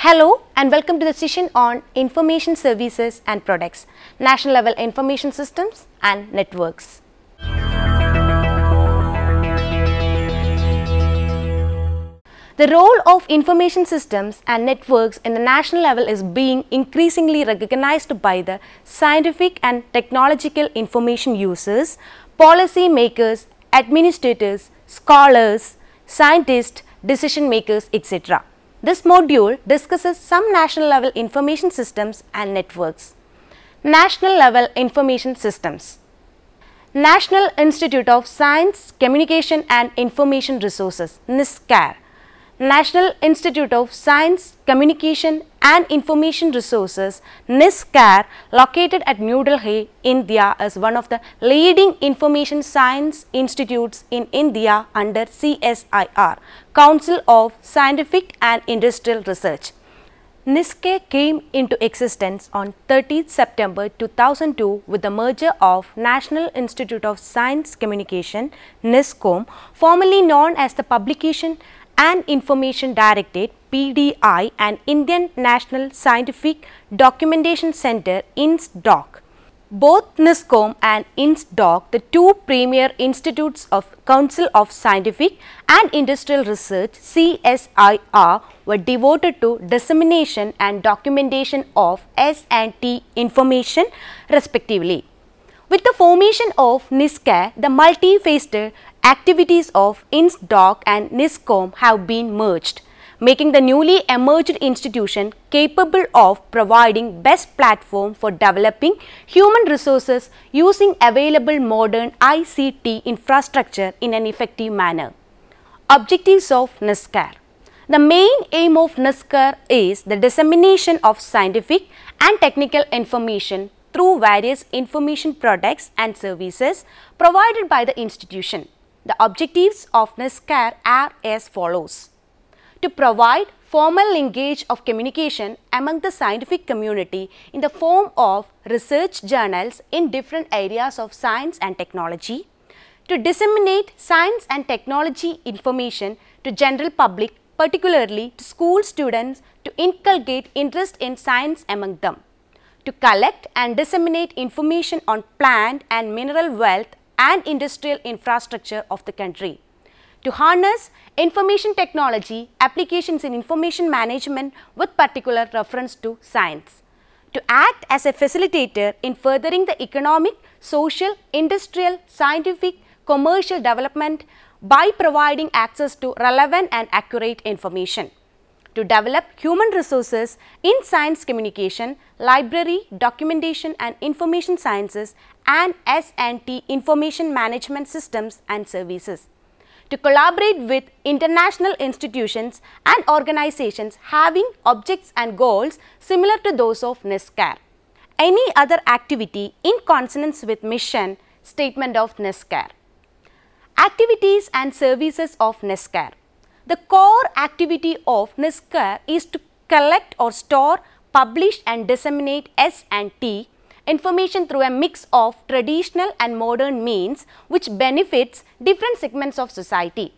Hello and welcome to the session on Information Services and Products, National Level Information Systems and Networks. The role of information systems and networks in the national level is being increasingly recognized by the scientific and technological information users, policy makers, administrators, scholars, scientists, decision makers, etc. This module discusses some national level information systems and networks. National level information systems. National Institute of Science, Communication and Information Resources, NISCAIR. National Institute of Science, Communication and Information Resources, NISCAIR, located at New Delhi, India, is one of the leading information science institutes in India under CSIR, Council of Scientific and Industrial Research. NISCAIR came into existence on 30 September 2002 with the merger of National Institute of Science Communication, NISCOM, formerly known as the Publication and Information Directorate (PDI) and Indian National Scientific Documentation Centre (NASSDOC). Both NISCOM and NASSDOC, the two premier institutes of Council of Scientific and Industrial Research (CSIR), were devoted to dissemination and documentation of S&T information respectively. With the formation of NISCAIR, the multi-faceted activities of NASSDOC and NISCOM have been merged, making the newly emerged institution capable of providing best platform for developing human resources using available modern ICT infrastructure in an effective manner. Objectives of NISCAIR. The main aim of NISCAIR is the dissemination of scientific and technical information through various information products and services provided by the institution. The objectives of NISCAIR are as follows: to provide formal linkage of communication among the scientific community in the form of research journals in different areas of science and technology, to disseminate science and technology information to general public, particularly to school students, to inculcate interest in science among them, to collect and disseminate information on plant and mineral wealth and industrial infrastructure of the country, to harness information technology applications in information management with particular reference to science, to act as a facilitator in furthering the economic, social, industrial, scientific, commercial development by providing access to relevant and accurate information, to develop human resources in science communication, library, documentation and information sciences and S&T information management systems and services, to collaborate with international institutions and organizations having objects and goals similar to those of NISCAIR. Any other activity in consonance with mission statement of NISCAIR. Activities and services of NISCAIR. The core activity of NISCAIR is to collect or store, publish and disseminate S&T information through a mix of traditional and modern means which benefits different segments of society.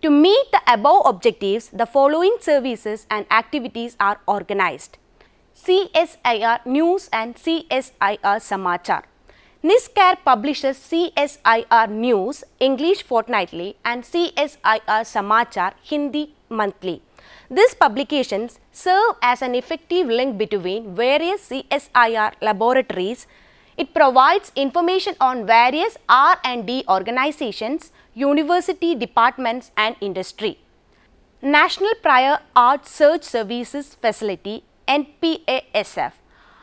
To meet the above objectives, the following services and activities are organized: CSIR News and CSIR Samachar. NISCAIR publishes CSIR News English fortnightly and CSIR Samachar Hindi monthly. These publications serve as an effective link between various CSIR laboratories. It provides information on various R&D organizations, university departments and industry. National Prior Art Search Services Facility (NPASF).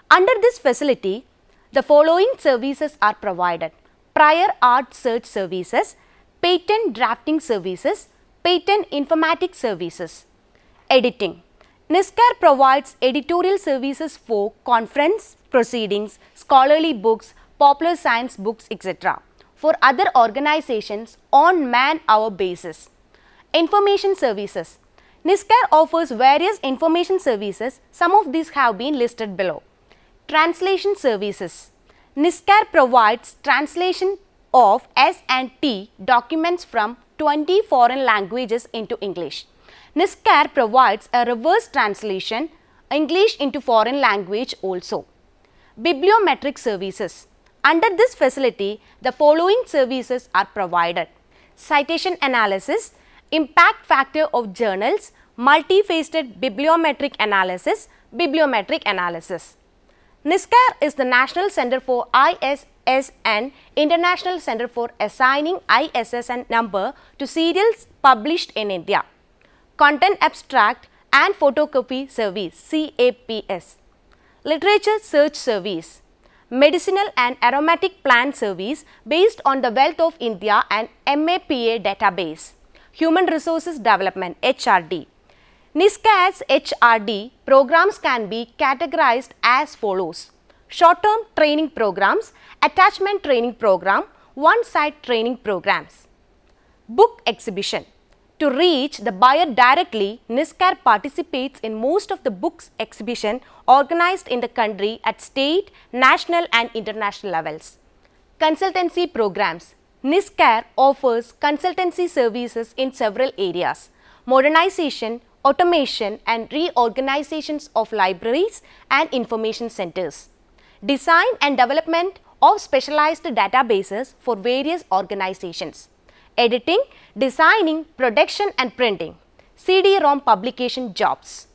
Under this facility, the following services are provided: Prior Art Search Services, Patent Drafting Services, Patent Informatics Services. Editing. NISCAIR provides editorial services for conference proceedings, scholarly books, popular science books, etc. for other organizations on man-hour basis. Information services. NISCAIR offers various information services. Some of these have been listed below. Translation services. NISCAIR provides translation of S&T documents from 20 foreign languages into English. NISCAIR provides a reverse translation English into foreign language also. Bibliometric services. Under this facility, the following services are provided: citation analysis, impact factor of journals, multi-faceted bibliometric analysis, bibliometric analysis. NISCAIR is the National Center for ISSN, International Center for Assigning ISSN number to serials published in India. Content Abstract and Photocopy Service, CAPS. Literature Search Service. Medicinal and Aromatic Plant Service based on the Wealth of India and MAPA database. Human Resources Development, HRD. NISCAIR's HRD programs can be categorized as follows: short-term training programs, attachment training program, one-side training programs. Book exhibition. To reach the buyer directly, NISCAIR participates in most of the books exhibition organized in the country at state, national and international levels. Consultancy programs. NISCAIR offers consultancy services in several areas: modernization, automation and reorganizations of libraries and information centers. Design and development of specialized databases for various organizations. Editing, designing, production and printing. CD-ROM publication jobs.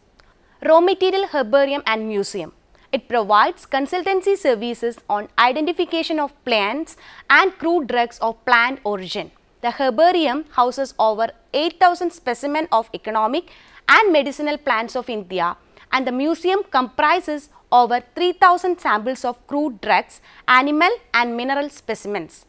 Raw material herbarium and museum. It provides consultancy services on identification of plants and crude drugs of plant origin. The herbarium houses over 8,000 specimens of economic and medicinal plants of India, and the museum comprises over 3,000 samples of crude drugs, animal and mineral specimens.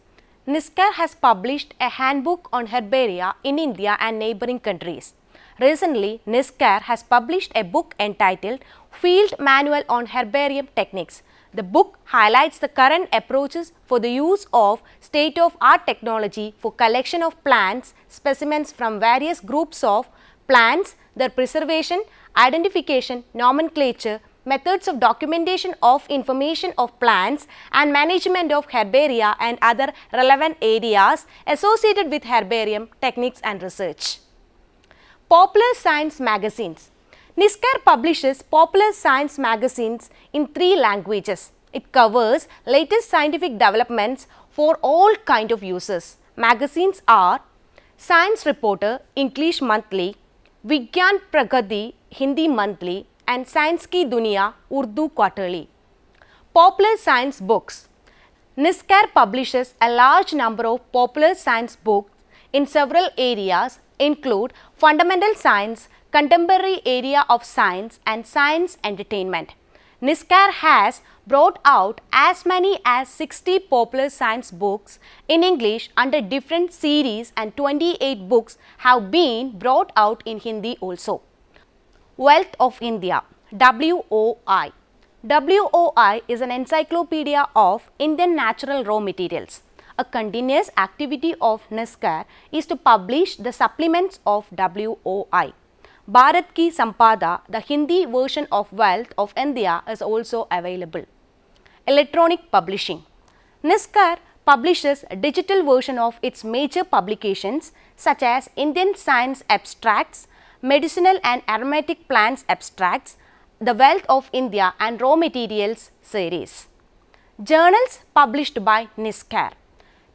NISCAIR has published a handbook on herbaria in India and neighboring countries. Recently, NISCAIR has published a book entitled Field Manual on Herbarium Techniques. The book highlights the current approaches for the use of state-of-art technology for collection of plants specimens from various groups of plants, their preservation, identification, nomenclature, methods of documentation of information of plants and management of herbaria and other relevant areas associated with herbarium techniques and research. Popular science magazines. NISCAIR publishes popular science magazines in 3 languages. It covers latest scientific developments for all kind of users. Magazines are Science Reporter, English monthly, Vigyan Pragati, Hindi monthly, and Science Ki Duniya, Urdu quarterly. Popular science books. NISCAIR publishes a large number of popular science books in several areas, include fundamental science, contemporary area of science and science entertainment. NISCAIR has brought out as many as 60 popular science books in English under different series, and 28 books have been brought out in Hindi also. Wealth of India, WOI. WOI is an encyclopedia of Indian natural raw materials. A continuous activity of NISCAIR is to publish the supplements of WOI. Bharat Ki Sampada, the Hindi version of Wealth of India, is also available. Electronic publishing. NISCAIR publishes a digital version of its major publications such as Indian Science Abstracts, Medicinal and Aromatic Plants Abstracts, The Wealth of India and Raw Materials series. Journals published by NISCAIR.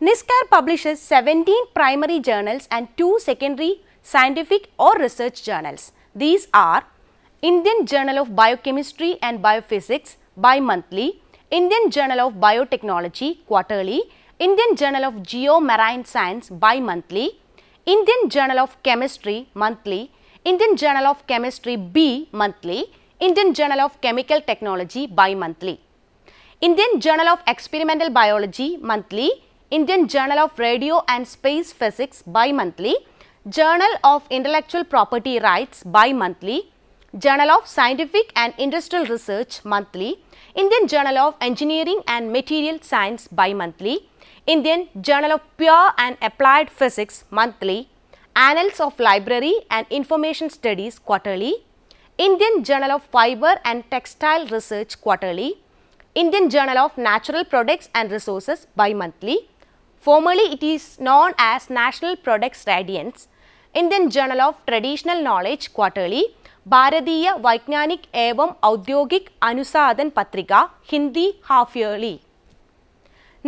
NISCAIR publishes 17 primary journals and 2 secondary scientific or research journals. These are Indian Journal of Biochemistry and Biophysics bi-monthly, Indian Journal of Biotechnology quarterly, Indian Journal of Geomarine Science bi-monthly, Indian Journal of Chemistry monthly, Indian Journal of Chemistry B monthly, Indian Journal of Chemical Technology bi-monthly, Indian Journal of Experimental Biology monthly, Indian Journal of Radio and Space Physics bi-monthly, Journal of Intellectual Property Rights bi-monthly, Journal of Scientific and Industrial Research monthly, Indian Journal of Engineering and Material Science bi-monthly, Indian Journal of Pure and Applied Physics monthly, Annals of Library and Information Studies quarterly, Indian Journal of Fiber and Textile Research quarterly, Indian Journal of Natural Products and Resources bi-monthly. Formerly it is known as National Products Radiance. Indian Journal of Traditional Knowledge quarterly, भारतीय वैज्ञानिक एवं औद्योगिक अनुसाधन पत्रिका Hindi half yearly.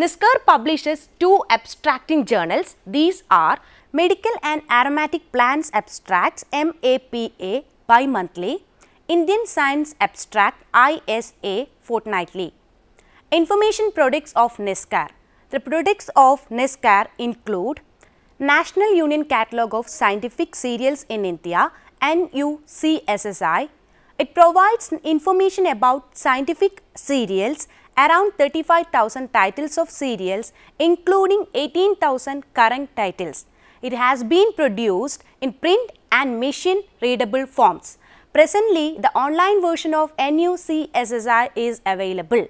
NISCAIR publishes 2 abstracting journals. These are Medical and Aromatic Plants Abstracts MAPA bi-monthly, Indian Science Abstract ISA fortnightly. Information products of NISCAIR. The products of NISCAIR include National Union Catalogue of Scientific Serials in India NUCSSI. It provides information about scientific serials, around 35,000 titles of serials including 18,000 current titles. It has been produced in print and machine readable forms. Presently, the online version of NUCSSI is available.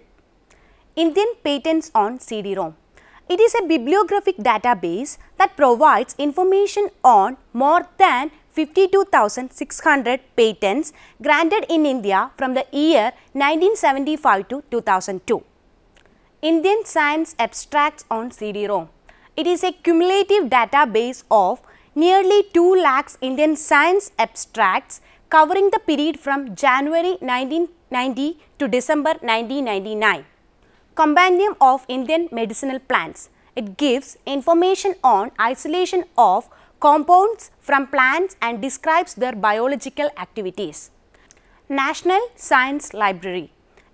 Indian Patents on CD-ROM. It is a bibliographic database that provides information on more than 52,600 patents granted in India from the year 1975 to 2002. Indian Science Abstracts on CD-ROM. It is a cumulative database of nearly 2 lakhs Indian science abstracts covering the period from January 1990 to December 1999. Compendium of Indian medicinal plants. It gives information on isolation of compounds from plants and describes their biological activities. National Science Library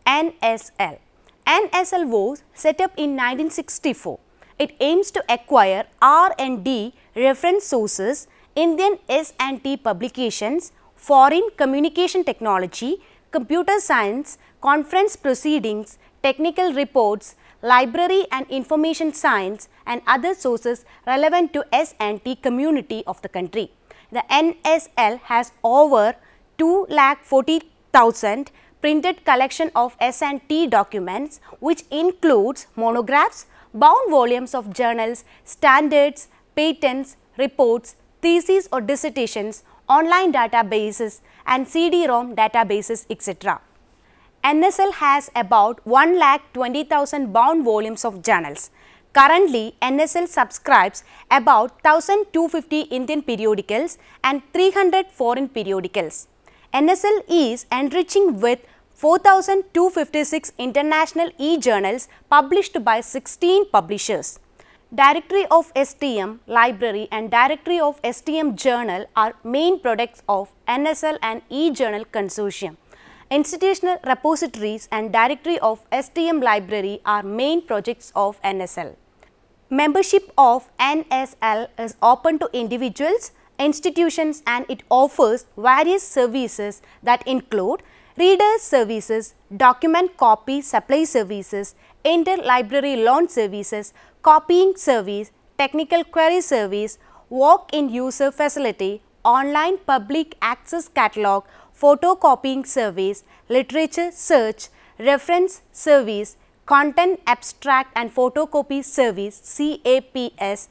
NSL. NSL was set up in 1964. It aims to acquire R&D reference sources, Indian S&T publications, foreign communication technology, computer science, conference proceedings, technical reports, library and information science and other sources relevant to S&T community of the country. The NSL has over 2,40,000 printed collection of S&T documents which includes monographs, bound volumes of journals, standards, patents, reports, theses or dissertations, online databases and CD-ROM databases, etc. NSL has about 1,20,000 bound volumes of journals. Currently, NSL subscribes about 1,250 Indian periodicals and 300 foreign periodicals. NSL is enriching with 4,256 international e-journals published by 16 publishers. Directory of STM library and Directory of STM journal are main products of NSL and e-journal consortium. Institutional repositories and Directory of STM library are main projects of NSL. Membership of NSL is open to individuals, institutions and it offers various services that include reader services, document copy supply services, interlibrary loan services, copying service, technical query service, walk-in user facility, online public access catalog, photocopying service, literature search, reference service, content abstract and photocopy service CAPS,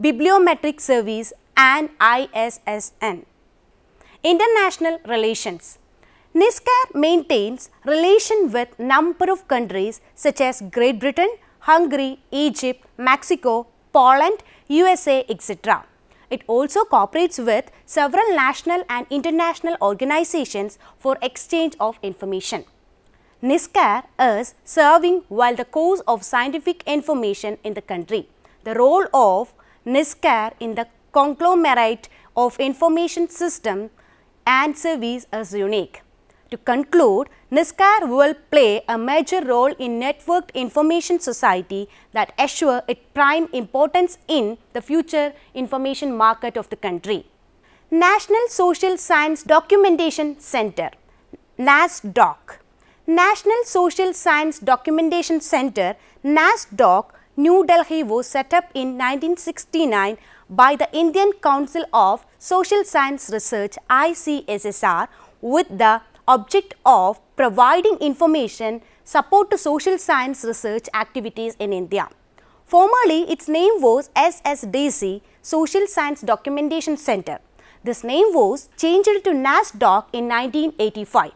bibliometric service and ISSN. International relations. NISCAIR maintains relation with number of countries such as Great Britain, Hungary, Egypt, Mexico, Poland, USA, etc. It also cooperates with several national and international organizations for exchange of information. NISCAIR is serving while the course of scientific information in the country. The role of NISCAIR in the conglomerate of information system and service is unique. To conclude, NISCAIR will play a major role in networked information society that assure its prime importance in the future information market of the country. National Social Science Documentation Center NASSDOC. National Social Science Documentation Center NASSDOC, New Delhi was set up in 1969 by the Indian Council of Social Science Research ICSSR with the object of providing information support to social science research activities in India. Formerly, its name was SSDC, Social Science Documentation Center. This name was changed to NASSDOC in 1985.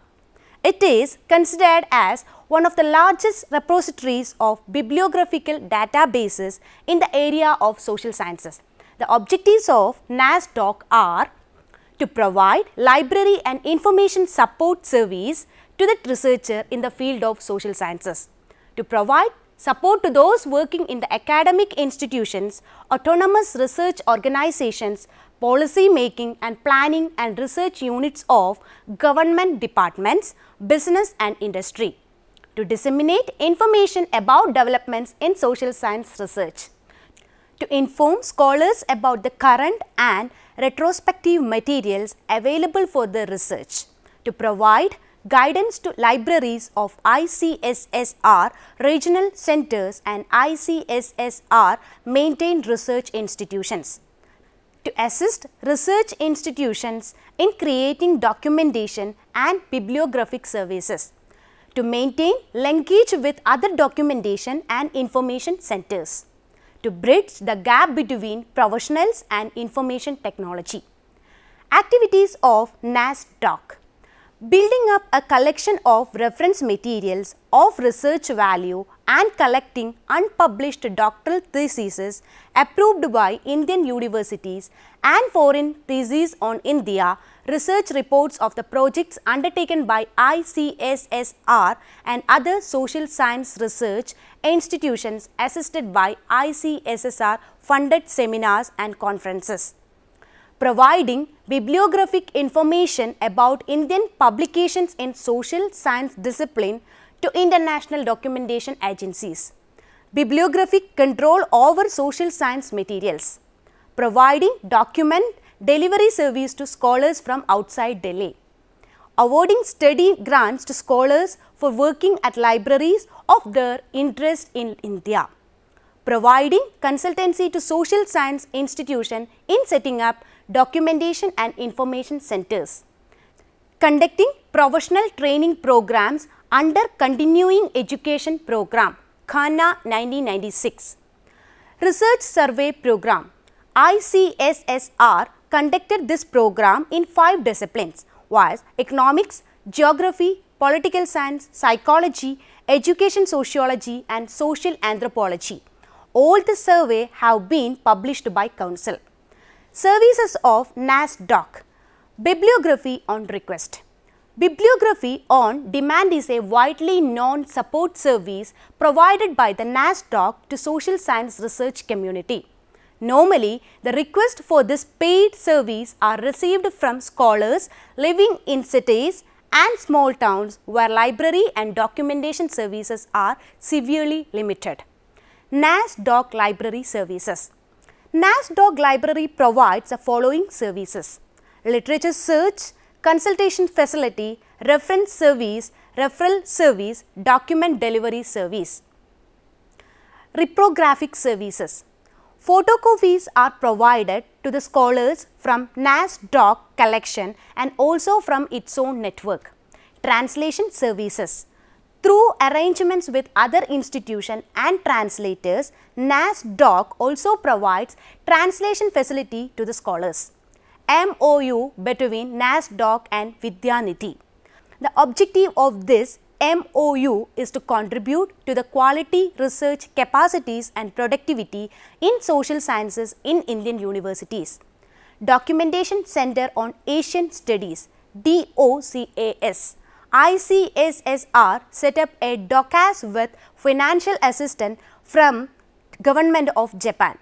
It is considered as one of the largest repositories of bibliographical databases in the area of social sciences. The objectives of NASSDOC are to provide library and information support service to the researcher in the field of social sciences, to provide support to those working in the academic institutions, autonomous research organizations, policy making and planning and research units of government departments, business and industry, to disseminate information about developments in social science research, to inform scholars about the current and retrospective materials available for the research, to provide guidance to libraries of ICSSR regional centers and ICSSR maintained research institutions, to assist research institutions in creating documentation and bibliographic services, to maintain linkage with other documentation and information centers, to bridge the gap between professionals and information technology. Activities of NASSDOC: building up a collection of reference materials of research value and collecting unpublished doctoral theses approved by Indian universities and foreign theses on India, research reports of the projects undertaken by ICSSR and other social science research institutions assisted by ICSSR funded seminars and conferences. Providing bibliographic information about Indian publications in social science discipline to international documentation agencies. Bibliographic control over social science materials. Providing document delivery service to scholars from outside Delhi. Awarding study grants to scholars for working at libraries of their interest in India. Providing consultancy to social science institutions in setting up documentation and information centers. Conducting professional training programs under Continuing Education Program, Khanna 1996. Research Survey Program. ICSSR conducted this program in 5 disciplines, was economics, geography, political science, psychology, education sociology and social anthropology. All the survey have been published by Council. Services of NASSDOC: bibliography on request. Bibliography on demand is a widely known support service provided by the NASSDOC to social science research community. Normally, the request for this paid service are received from scholars living in cities and small towns where library and documentation services are severely limited. NASSDOC Library Services. NASSDOC Library provides the following services: literature search, consultation facility, reference service, referral service, document delivery service. Reprographic services. Photocopies are provided to the scholars from NASSDOC collection and also from its own network. Translation services. Through arrangements with other institutions and translators, NASSDOC also provides translation facility to the scholars. MOU between NASSDOC and Vidyanidhi. The objective of this MOU is to contribute to the quality research capacities and productivity in social sciences in Indian universities. Documentation Center on Asian Studies, DOCAS. ICSSR set up a DOCAS with financial assistance from Government of Japan.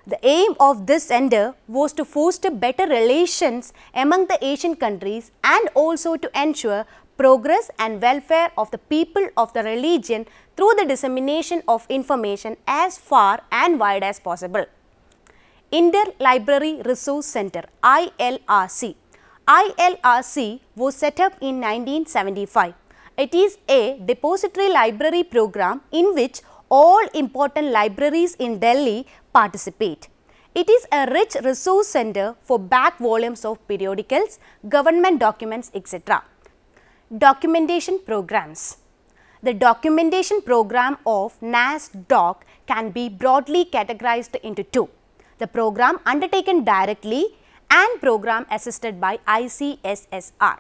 The aim of this center was to foster better relations among the Asian countries and also to ensure progress and welfare of the people of the religion through the dissemination of information as far and wide as possible. Inter-Library Resource Center, ILRC. ILRC was set up in 1975. It is a depository library program in which all important libraries in Delhi participate. It is a rich resource center for back volumes of periodicals, government documents, etc. Documentation programs. The documentation program of NASSDOC can be broadly categorized into 2. The program undertaken directly and program assisted by ICSSR.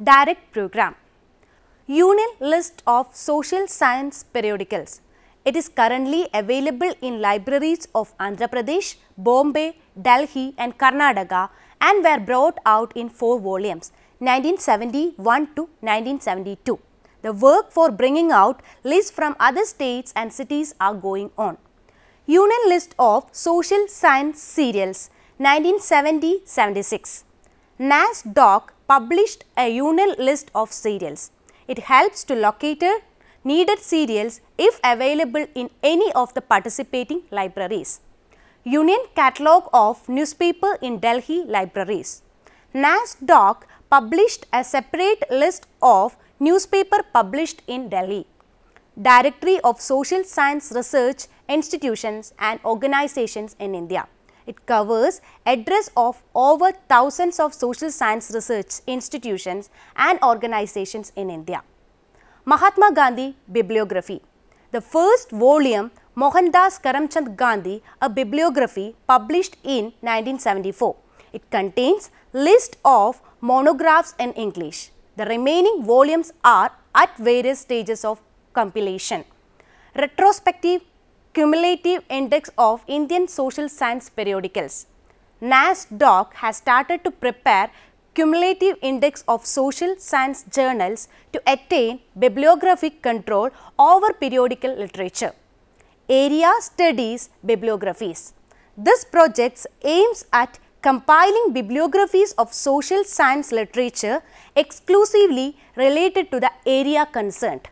Direct program. Union list of social science periodicals. It is currently available in libraries of Andhra Pradesh, Bombay, Delhi and Karnataka and were brought out in 4 volumes 1971 to 1972. The work for bringing out lists from other states and cities are going on. Union List of Social Science Serials 1970-76. NASSDOC published a union list of serials. It helps to locate needed serials if available in any of the participating libraries. Union Catalogue of Newspaper in Delhi Libraries. NASSDOC published a separate list of newspaper published in Delhi. Directory of Social Science Research Institutions and Organizations in India. It covers address of over thousands of social science research institutions and organizations in India. Mahatma Gandhi Bibliography. The first volume, Mohandas Karamchand Gandhi, a bibliography, published in 1974. It contains list of monographs in English. The remaining volumes are at various stages of compilation. Retrospective Cumulative Index of Indian Social Science Periodicals. NASSDOC has started to prepare Cumulative Index of Social Science Journals to attain bibliographic control over periodical literature. Area Studies Bibliographies. This project aims at compiling bibliographies of social science literature exclusively related to the area concerned.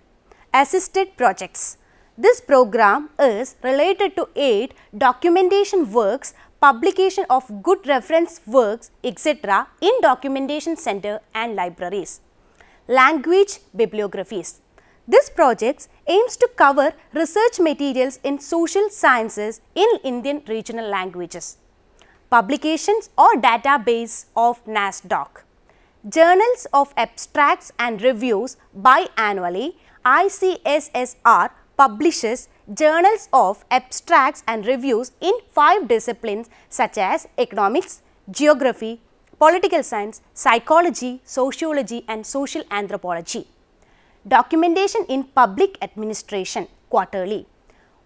Assisted projects. This program is related to aid documentation works, publication of good reference works, etc. in documentation center and libraries. Language bibliographies. This project aims to cover research materials in social sciences in Indian regional languages. Publications or database of NASSDOC. Journals of Abstracts and Reviews biannually. ICSSR publishes journals of abstracts and reviews in 5 disciplines such as economics, geography, political science, psychology, sociology and social anthropology. Documentation in Public Administration quarterly.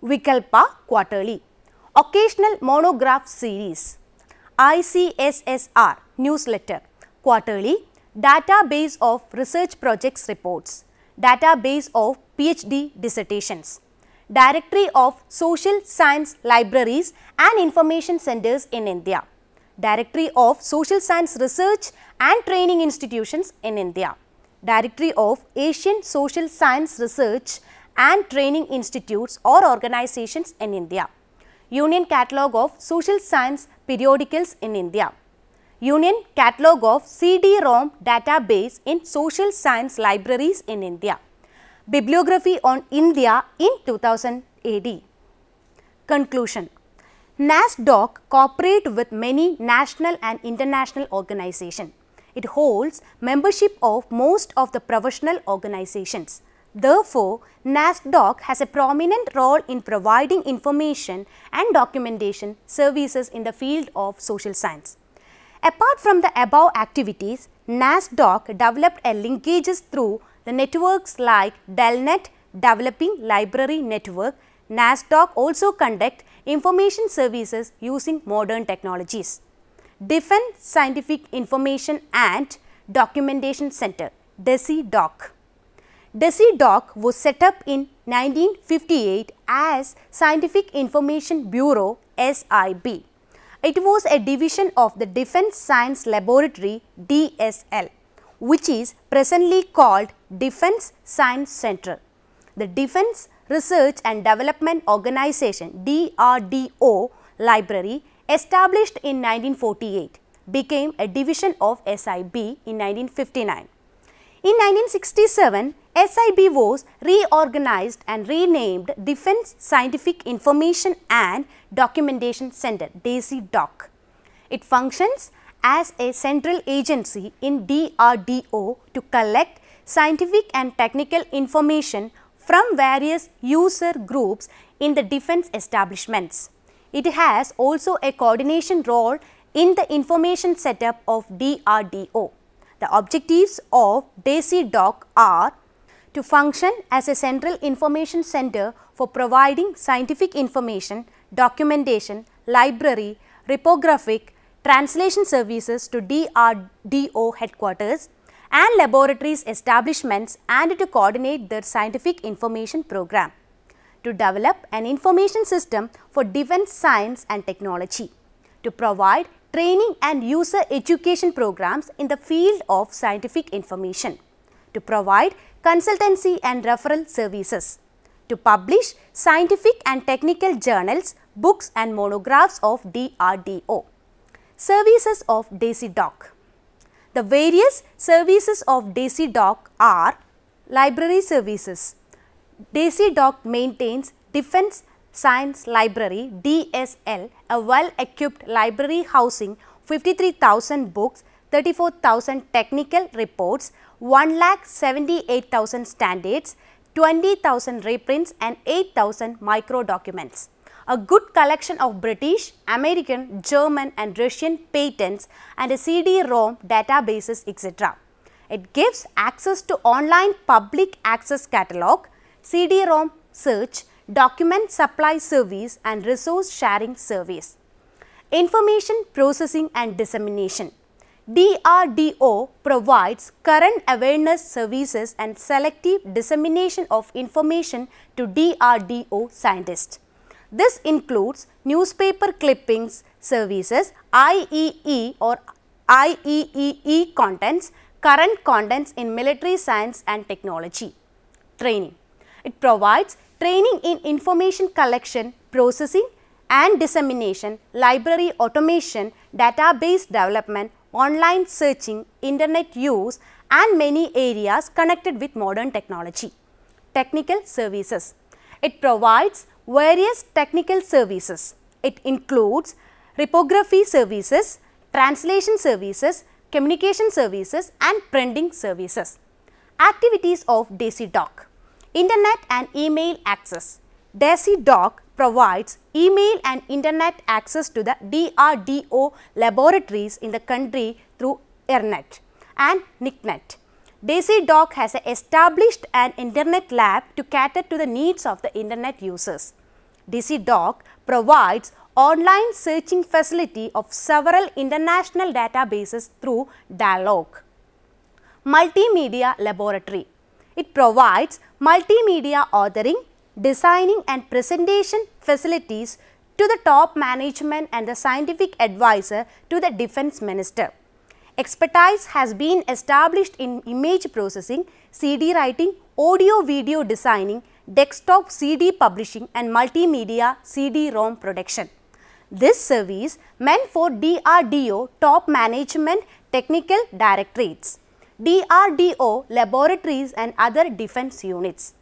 Vikalpa quarterly. Occasional Monograph series. ICSSR newsletter quarterly. Database of research projects reports. Database of PhD dissertations. Directory of Social Science Libraries and Information Centers in India. Directory of Social Science Research and Training Institutions in India. Directory of Asian Social Science Research and Training Institutes or Organizations in India. Union Catalogue of Social Science Periodicals in India. Union Catalogue of CD-ROM database in Social Science Libraries in India. Bibliography on India in 2000 AD. Conclusion. NASSDOC cooperates with many national and international organizations. It holds membership of most of the professional organizations. Therefore, NASSDOC has a prominent role in providing information and documentation services in the field of social science. Apart from the above activities, NASSDOC developed a linkages through the networks like DELNet, Developing Library Network. NASSDOC also conduct information services using modern technologies. Defense Scientific Information and Documentation Center, DESIDOC. DESIDOC was set up in 1958 as Scientific Information Bureau (SIB). It was a division of the Defense Science Laboratory (DSL), which is presently called Defense Science Center. The Defense Research and Development Organization (DRDO) library, established in 1948, became a division of SIB in 1959. In 1967, SIB was reorganized and renamed Defense Scientific Information and Documentation Center (DESIDOC). It functions as a central agency in DRDO to collect scientific and technical information from various user groups in the defense establishments. It has also a coordination role in the information setup of DRDO. The objectives of DESIDOC are to function as a central information center for providing scientific information, documentation, library, reprographic, translation services to DRDO headquarters and laboratories establishments and to coordinate their scientific information program. To develop an information system for defense science and technology. To provide training and user education programs in the field of scientific information. To provide consultancy and referral services. To publish scientific and technical journals, books and monographs of DRDO. Services of DESIDOC. The various services of DESIDOC are library services. DESIDOC maintains Defense Science Library DSL, a well-equipped library housing 53,000 books, 34,000 technical reports, 1,78,000 standards, 20,000 reprints and 8,000 micro documents. A good collection of British, American, German and Russian patents and a CD-ROM databases, etc. It gives access to online public access catalogue, CD-ROM search, document supply service and resource sharing service. Information processing and dissemination. DRDO provides current awareness services and selective dissemination of information to DRDO scientists. This includes newspaper clippings services, IEE or IEEE contents, current contents in military science and technology. Training. It provides training in information collection, processing and dissemination, library automation, database development, online searching, internet use and many areas connected with modern technology. Technical services. It provides various technical services. It includes reprography services, translation services, communication services and printing services. Activities of DESIDOC. Internet and email access. DESIDOC provides email and internet access to the DRDO laboratories in the country through ERNet and NICNet. DESIDOC has established an internet lab to cater to the needs of the internet users. DESIDOC provides online searching facility of several international databases through Dialogue. Multimedia Laboratory. It provides multimedia authoring, designing and presentation facilities to the top management and the scientific advisor to the defense minister. Expertise has been established in image processing, CD writing, audio video designing, desktop CD publishing and multimedia CD-ROM production. This service meant for DRDO top management technical directorates, DRDO laboratories and other defense units.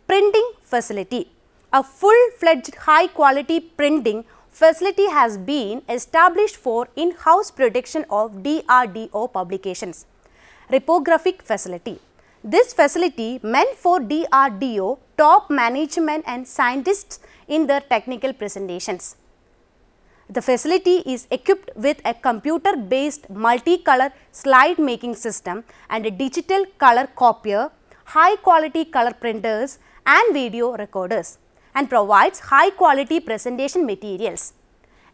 Printing facility. A full-fledged high-quality printing facility has been established for in-house production of DRDO publications. Reprographic facility. This facility meant for DRDO top management and scientists in their technical presentations. The facility is equipped with a computer-based multicolor slide making system and a digital color copier, high-quality color printers and video recorders, and provides high-quality presentation materials.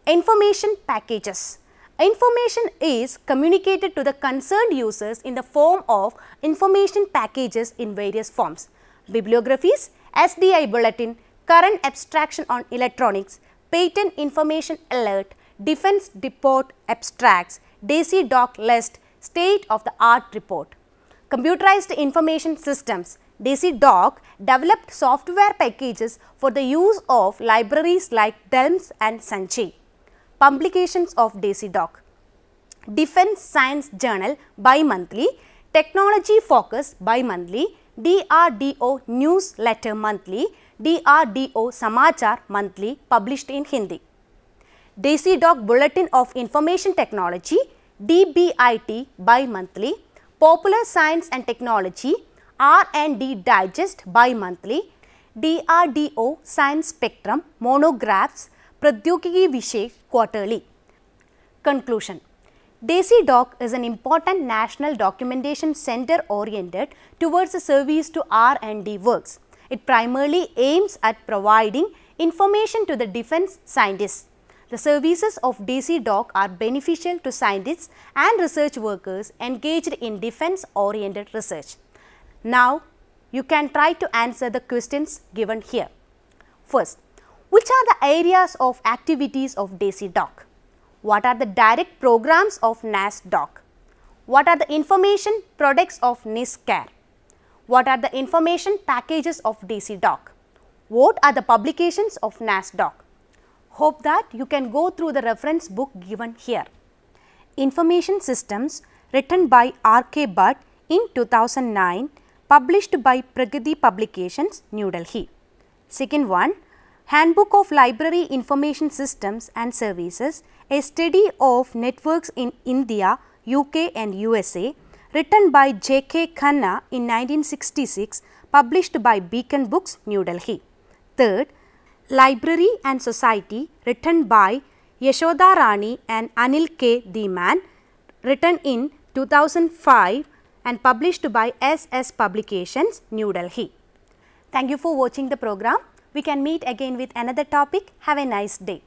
Information packages. Information is communicated to the concerned users in the form of information packages in various forms. Bibliographies, SDI Bulletin, current abstraction on electronics, patent information alert, defense depot abstracts, DESIDOC list, state of the art report. Computerized information systems. DESIDOC developed software packages for the use of libraries like DELMS and Sanchi. Publications of DESIDOC. Defense Science Journal bi-monthly, Technology Focus bi-monthly, DRDO Newsletter monthly, DRDO Samachar monthly published in Hindi. DESIDOC Bulletin of Information Technology, DBIT bi-monthly, Popular Science and Technology, R&D Digest bi-monthly, DRDO Science Spectrum, Monographs, Pradyogiki Vishesh quarterly. Conclusion. DESIDOC is an important national documentation center oriented towards the service to R&D works. It primarily aims at providing information to the defense scientists. The services of DESIDOC are beneficial to scientists and research workers engaged in defense-oriented research. Now, you can try to answer the questions given here. First, which are the areas of activities of DESIDOC? What are the direct programs of NASSDOC? What are the information products of NISCAIR? What are the information packages of DESIDOC? What are the publications of NASSDOC? Hope that you can go through the reference book given here. Information Systems, written by R.K. Bhatt in 2009, published by Pragati Publications, New Delhi. Second one, Handbook of Library Information Systems and Services, a study of networks in India, UK and USA, written by J.K. Khanna in 1966, published by Beacon Books, New Delhi. Third, Library and Society, written by Yashoda Rani and Anil K. Dhiman, written in 2005 and published by SS Publications, New Delhi. Thank you for watching the program. We can meet again with another topic. Have a nice day.